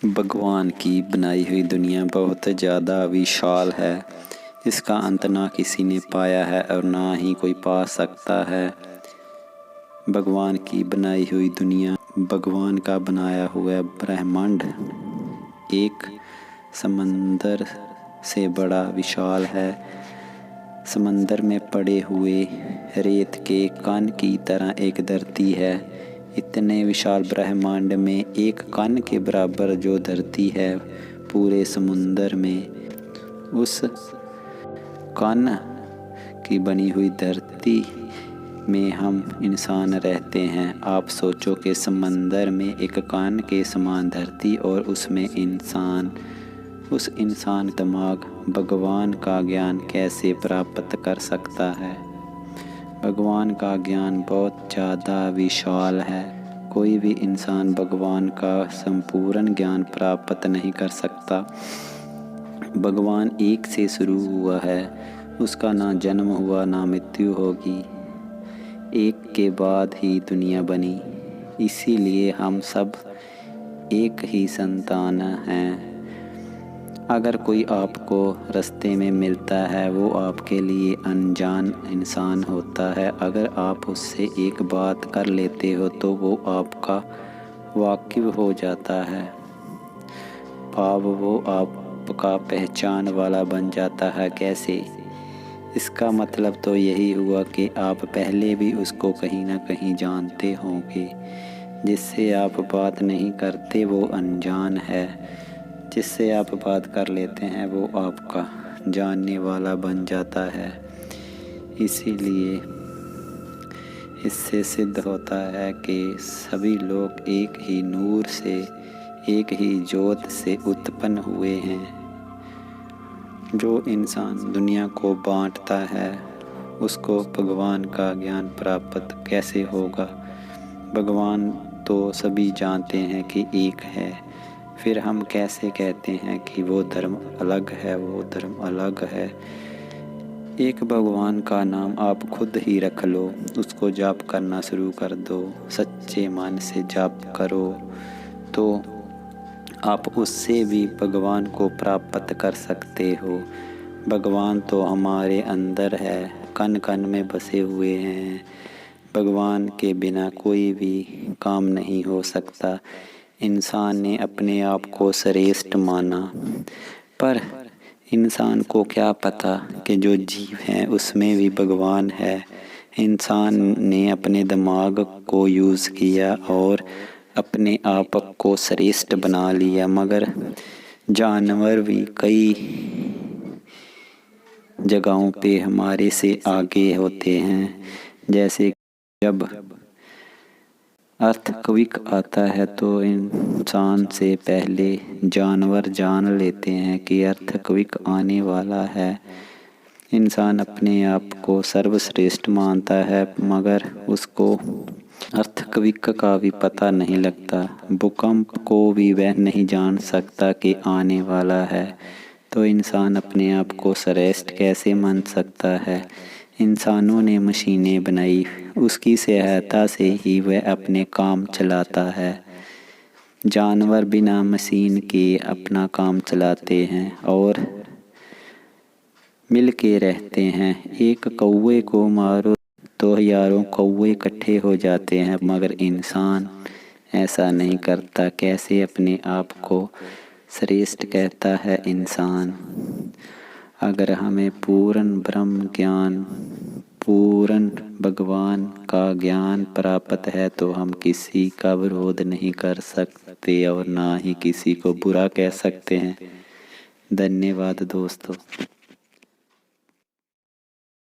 भगवान की बनाई हुई दुनिया बहुत ज़्यादा विशाल है। इसका अंत ना किसी ने पाया है और ना ही कोई पा सकता है। भगवान की बनाई हुई दुनिया, भगवान का बनाया हुआ ब्रह्मांड एक समंदर से बड़ा विशाल है। समंदर में पड़े हुए रेत के कण की तरह एक धरती है। इतने विशाल ब्रह्मांड में एक कण के बराबर जो धरती है पूरे समुंदर में, उस कण की बनी हुई धरती में हम इंसान रहते हैं। आप सोचो कि समंदर में एक कण के समान धरती और उसमें इंसान, उस इंसान दिमाग भगवान का ज्ञान कैसे प्राप्त कर सकता है। भगवान का ज्ञान बहुत ज़्यादा विशाल है। कोई भी इंसान भगवान का संपूर्ण ज्ञान प्राप्त नहीं कर सकता। भगवान एक से शुरू हुआ है, उसका ना जन्म हुआ ना मृत्यु होगी। एक के बाद ही दुनिया बनी, इसीलिए हम सब एक ही संतान हैं। अगर कोई आपको रास्ते में मिलता है वो आपके लिए अनजान इंसान होता है। अगर आप उससे एक बात कर लेते हो तो वो आपका वाकिफ हो जाता है। भाव वो आपका पहचान वाला बन जाता है। कैसे? इसका मतलब तो यही हुआ कि आप पहले भी उसको कहीं ना कहीं जानते होंगे। जिससे आप बात नहीं करते वो अनजान है, जिससे आप बात कर लेते हैं वो आपका जानने वाला बन जाता है। इसीलिए इससे सिद्ध होता है कि सभी लोग एक ही नूर से, एक ही ज्योत से उत्पन्न हुए हैं। जो इंसान दुनिया को बांटता है उसको भगवान का ज्ञान प्राप्त कैसे होगा। भगवान तो सभी जानते हैं कि एक है, फिर हम कैसे कहते हैं कि वो धर्म अलग है, वो धर्म अलग है। एक भगवान का नाम आप खुद ही रख लो, उसको जाप करना शुरू कर दो, सच्चे मन से जाप करो तो आप उससे भी भगवान को प्राप्त कर सकते हो। भगवान तो हमारे अंदर है, कण कण में बसे हुए हैं। भगवान के बिना कोई भी काम नहीं हो सकता। इंसान ने अपने आप को श्रेष्ठ माना, पर इंसान को क्या पता कि जो जीव है उसमें भी भगवान है। इंसान ने अपने दिमाग को यूज़ किया और अपने आप को श्रेष्ठ बना लिया, मगर जानवर भी कई जगहों पे हमारे से आगे होते हैं। जैसे जब अर्थक्वेक आता है तो इंसान से पहले जानवर जान लेते हैं कि अर्थक्वेक आने वाला है। इंसान अपने आप को सर्वश्रेष्ठ मानता है, मगर उसको अर्थक्वेक का भी पता नहीं लगता। भूकंप को भी वह नहीं जान सकता कि आने वाला है। तो इंसान अपने आप को श्रेष्ठ कैसे मान सकता है। इंसानों ने मशीनें बनाई, उसकी सहायता से ही वह अपने काम चलाता है। जानवर बिना मशीन के अपना काम चलाते हैं और मिल के रहते हैं। एक कौवे को मारो तो हजारों कौवे इकट्ठे हो जाते हैं, मगर इंसान ऐसा नहीं करता। कैसे अपने आप को श्रेष्ठ कहता है इंसान। अगर हमें पूर्ण ब्रह्म ज्ञान, पूर्ण भगवान का ज्ञान प्राप्त है तो हम किसी का विरोध नहीं कर सकते और ना ही किसी को बुरा कह सकते हैं। धन्यवाद दोस्तों।